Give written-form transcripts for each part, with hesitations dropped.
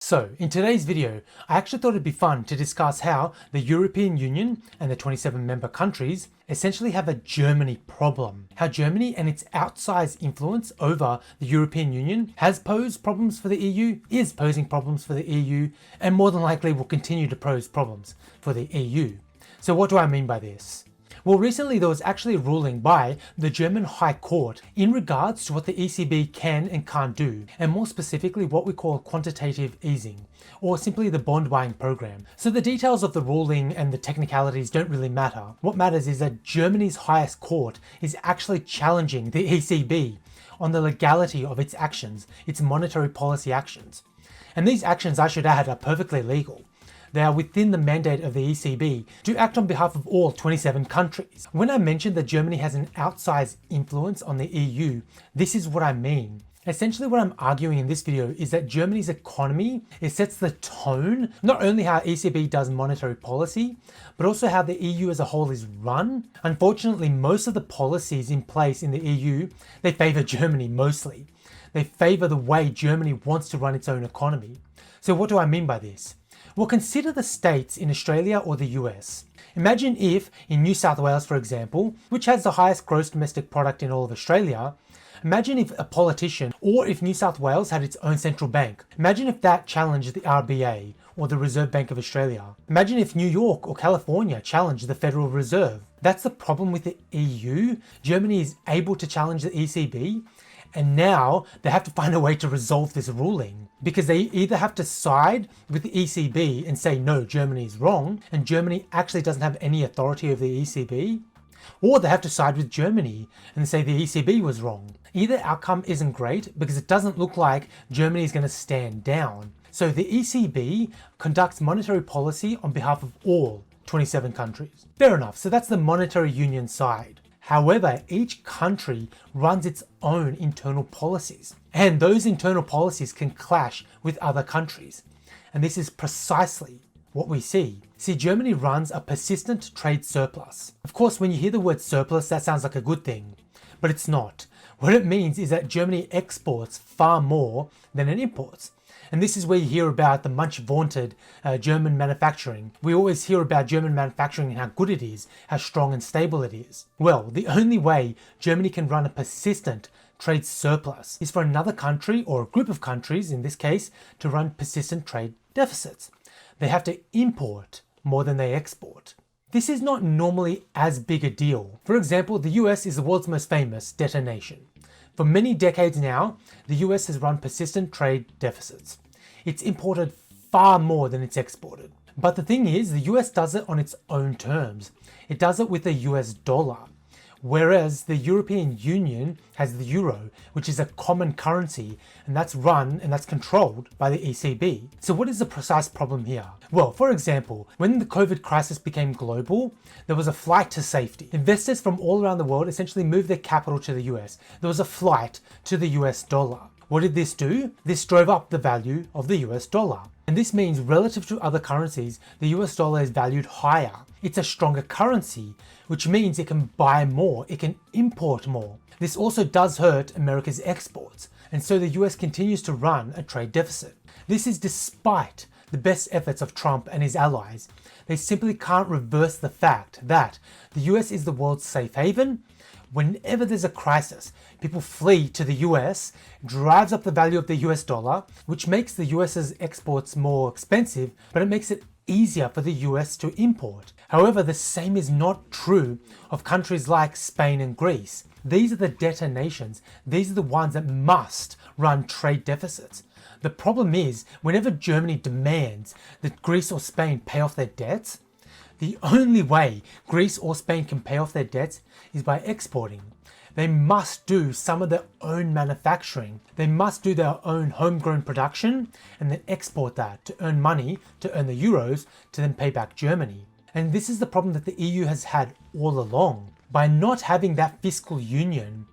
So, in today's video, I actually thought it'd be fun to discuss how the European Union and the 27 member countries essentially have a Germany problem. How Germany and its outsized influence over the European Union has posed problems for the EU, is posing problems for the EU, and more than likely will continue to pose problems for the EU. So what do I mean by this? Well, recently there was actually a ruling by the German High Court in regards to what the ECB can and can't do, and more specifically what we call quantitative easing, or simply the bond buying program. So the details of the ruling and the technicalities don't really matter. What matters is that Germany's highest court is actually challenging the ECB on the legality of its actions, its monetary policy actions. And these actions, I should add, are perfectly legal. They are within the mandate of the ECB to act on behalf of all 27 countries. When I mentioned that Germany has an outsized influence on the EU, this is what I mean. Essentially what I'm arguing in this video is that Germany's economy, it sets the tone, not only how ECB does monetary policy, but also how the EU as a whole is run. Unfortunately, most of the policies in place in the EU, they favour Germany mostly. They favour the way Germany wants to run its own economy. So what do I mean by this? Well, consider the states in Australia or the US. Imagine if, in New South Wales for example, which has the highest gross domestic product in all of Australia, imagine if a politician, or if New South Wales had its own central bank. Imagine if that challenged the RBA, or the Reserve Bank of Australia. Imagine if New York or California challenged the Federal Reserve. That's the problem with the EU. Germany is able to challenge the ECB, and now they have to find a way to resolve this ruling, because they either have to side with the ECB and say, no, Germany is wrong, and Germany actually doesn't have any authority over the ECB, or they have to side with Germany and say the ECB was wrong. Either outcome isn't great because it doesn't look like Germany is going to stand down. So the ECB conducts monetary policy on behalf of all 27 countries. Fair enough, so that's the monetary union side. However, each country runs its own internal policies, and those internal policies can clash with other countries. And this is precisely what we see. See, Germany runs a persistent trade surplus. Of course, when you hear the word surplus, that sounds like a good thing, but it's not. What it means is that Germany exports far more than it imports. And this is where you hear about the much vaunted German manufacturing. We always hear about German manufacturing and how good it is, how strong and stable it is. Well, the only way Germany can run a persistent trade surplus is for another country, or a group of countries in this case, to run persistent trade deficits. They have to import more than they export. This is not normally as big a deal. For example, the US is the world's most famous debtor nation. For many decades now, the US has run persistent trade deficits. It's imported far more than it's exported. But the thing is, the US does it on its own terms. It does it with the US dollar. Whereas the European Union has the euro, which is a common currency, and that's run and that's controlled by the ECB. So what is the precise problem here? Well, for example, when the COVID crisis became global, there was a flight to safety. Investors from all around the world essentially moved their capital to the US. There was a flight to the US dollar. What did this do? This drove up the value of the US dollar. And this means relative to other currencies, the US dollar is valued higher. It's a stronger currency, which means it can buy more, it can import more. This also does hurt America's exports, and so the US continues to run a trade deficit. This is despite the best efforts of Trump and his allies. They simply can't reverse the fact that the US is the world's safe haven. Whenever there's a crisis, people flee to the US, drives up the value of the US dollar, which makes the US's exports more expensive, but it makes it easier for the US to import. However, the same is not true of countries like Spain and Greece. These are the debtor nations. These are the ones that must run trade deficits. The problem is, whenever Germany demands that Greece or Spain pay off their debts, the only way Greece or Spain can pay off their debts is by exporting. They must do some of their own manufacturing. They must do their own homegrown production and then export that to earn money, to earn the euros, to then pay back Germany. And this is the problem that the EU has had all along. By not having that fiscal union,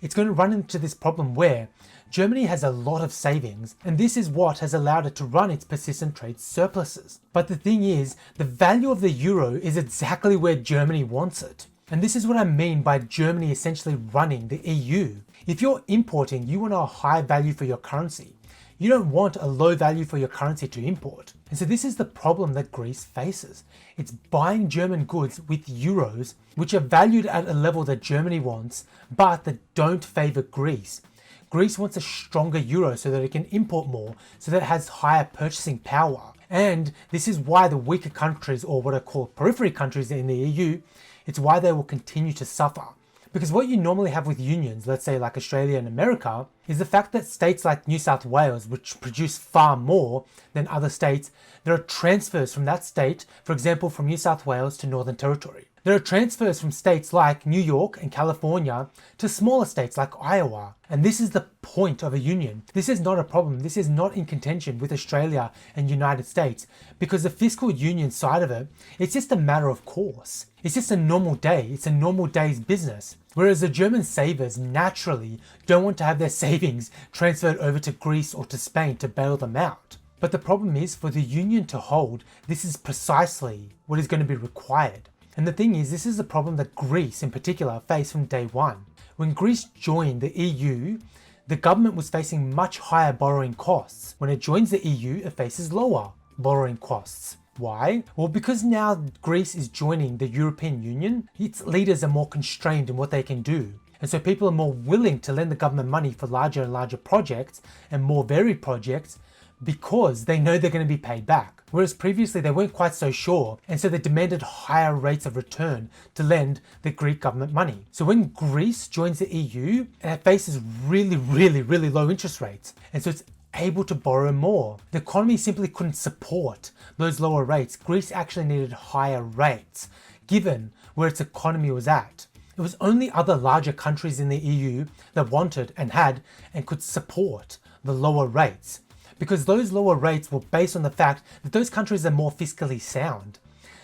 it's going to run into this problem where Germany has a lot of savings, and this is what has allowed it to run its persistent trade surpluses. But the thing is, the value of the euro is exactly where Germany wants it. And this is what I mean by Germany essentially running the EU. If you're importing, you want a high value for your currency. You don't want a low value for your currency to import. And so this is the problem that Greece faces. It's buying German goods with euros, which are valued at a level that Germany wants, but that don't favor Greece. Greece wants a stronger euro so that it can import more, so that it has higher purchasing power. And this is why the weaker countries, or what are called periphery countries in the EU, it's why they will continue to suffer. Because what you normally have with unions, let's say like Australia and America, is the fact that states like New South Wales, which produce far more than other states, there are transfers from that state, for example from New South Wales to Northern Territory. There are transfers from states like New York and California to smaller states like Iowa. And this is the point of a union. This is not a problem. This is not in contention with Australia and United States, because the fiscal union side of it, it's just a matter of course. It's just a normal day. It's a normal day's business. Whereas the German savers naturally don't want to have their savings transferred over to Greece or to Spain to bail them out. But the problem is, for the union to hold, this is precisely what is going to be required. And the thing is, this is a problem that Greece in particular faced from day one. When Greece joined the EU, the government was facing much higher borrowing costs. When it joins the EU, it faces lower borrowing costs. Why? Well, because now Greece is joining the European Union, its leaders are more constrained in what they can do. And so people are more willing to lend the government money for larger and larger projects and more varied projects because they know they're going to be paid back. Whereas previously they weren't quite so sure, and so they demanded higher rates of return to lend the Greek government money. So when Greece joins the EU, it faces really low interest rates, and so it's able to borrow more. The economy simply couldn't support those lower rates. Greece actually needed higher rates, given where its economy was at. It was only other larger countries in the EU that wanted and had and could support the lower rates, because those lower rates were based on the fact that those countries are more fiscally sound.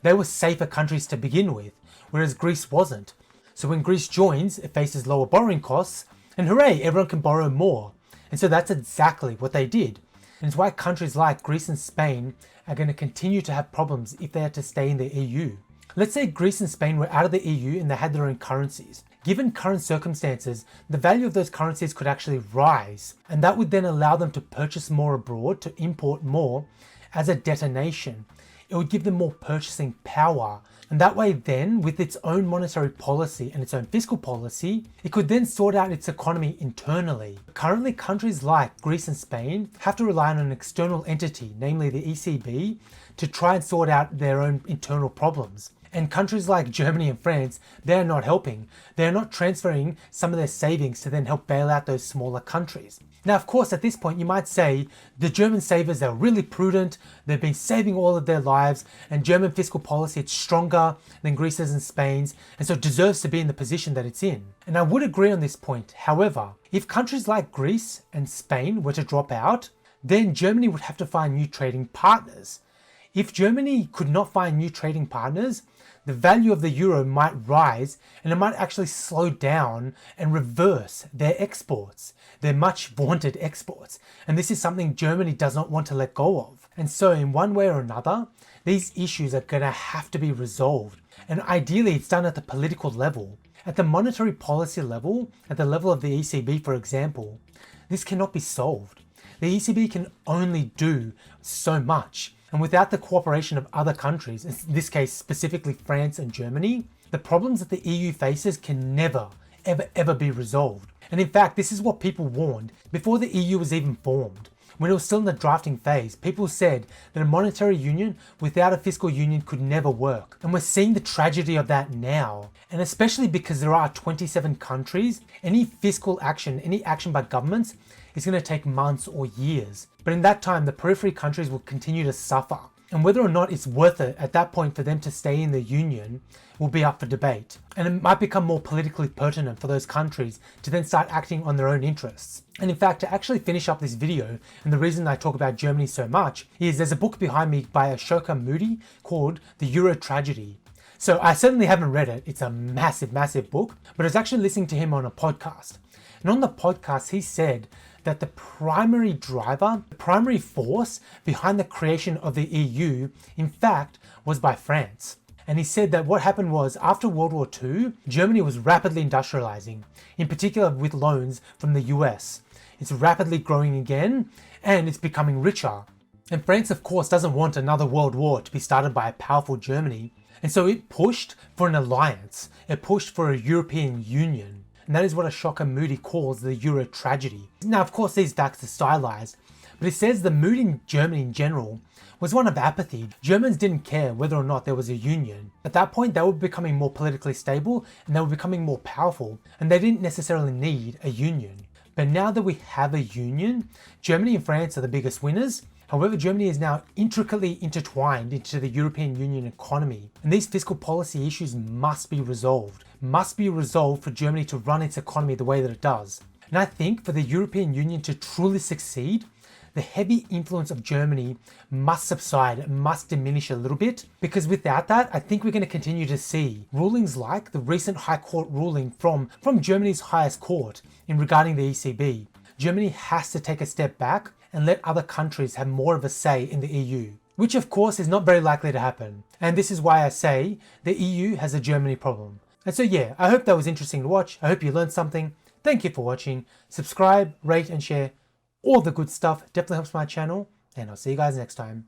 They were safer countries to begin with, whereas Greece wasn't. So when Greece joins, it faces lower borrowing costs, and hooray, everyone can borrow more. And so that's exactly what they did. And it's why countries like Greece and Spain are going to continue to have problems if they are to stay in the EU. Let's say Greece and Spain were out of the EU and they had their own currencies. Given current circumstances, the value of those currencies could actually rise, and that would then allow them to purchase more abroad, to import more as a debtor nation. It would give them more purchasing power, and that way then, with its own monetary policy and its own fiscal policy, it could then sort out its economy internally. Currently, countries like Greece and Spain have to rely on an external entity, namely the ECB, to try and sort out their own internal problems. And countries like Germany and France, they're not helping. They're not transferring some of their savings to then help bail out those smaller countries. Now, of course, at this point, you might say the German savers are really prudent. They've been saving all of their lives, and German fiscal policy is stronger than Greece's and Spain's, and so it deserves to be in the position that it's in. And I would agree on this point. However, if countries like Greece and Spain were to drop out, then Germany would have to find new trading partners. If Germany could not find new trading partners, the value of the euro might rise, and it might actually slow down and reverse their exports, their much vaunted exports. And this is something Germany does not want to let go of. And so in one way or another, these issues are going to have to be resolved. And ideally it's done at the political level. At the monetary policy level, at the level of the ECB, for example, this cannot be solved. The ECB can only do so much. And without the cooperation of other countries, in this case specifically France and Germany, the problems that the EU faces can never, ever be resolved. And in fact, this is what people warned before the EU was even formed. When it was still in the drafting phase, people said that a monetary union without a fiscal union could never work. And we're seeing the tragedy of that now. And especially because there are 27 countries, any fiscal action, any action by governments is going to take months or years. But in that time, the periphery countries will continue to suffer. And whether or not it's worth it at that point for them to stay in the union will be up for debate. And it might become more politically pertinent for those countries to then start acting on their own interests. And in fact, to actually finish up this video, and the reason I talk about Germany so much, is there's a book behind me by Ashoka Moody called The Euro Tragedy. So I certainly haven't read it. It's a massive book, but I was actually listening to him on a podcast. And on the podcast, he said that the primary driver, the primary force behind the creation of the EU, in fact, was by France. And he said that what happened was, after World War II, Germany was rapidly industrializing, in particular with loans from the US. It's rapidly growing again, and it's becoming richer. And France, of course, doesn't want another world war to be started by a powerful Germany. And so it pushed for an alliance. It pushed for a European Union. And that is what Ashoka Moody calls the Euro tragedy. Now, of course, these facts are stylized, but it says the mood in Germany in general was one of apathy. Germans didn't care whether or not there was a union. At that point, they were becoming more politically stable and they were becoming more powerful, and they didn't necessarily need a union. But now that we have a union, Germany and France are the biggest winners. However, Germany is now intricately intertwined into the European Union economy, and these fiscal policy issues must be resolved for Germany to run its economy the way that it does. And I think for the European Union to truly succeed, the heavy influence of Germany must subside, must diminish a little bit, because without that, I think we're going to continue to see rulings like the recent High Court ruling from Germany's highest court in regarding the ECB. Germany has to take a step back and let other countries have more of a say in the EU, which of course is not very likely to happen. And this is why I say the EU has a Germany problem. And so yeah, I hope that was interesting to watch. I hope you learned something. Thank you for watching. Subscribe, rate and share. All the good stuff definitely helps my channel, and I'll see you guys next time.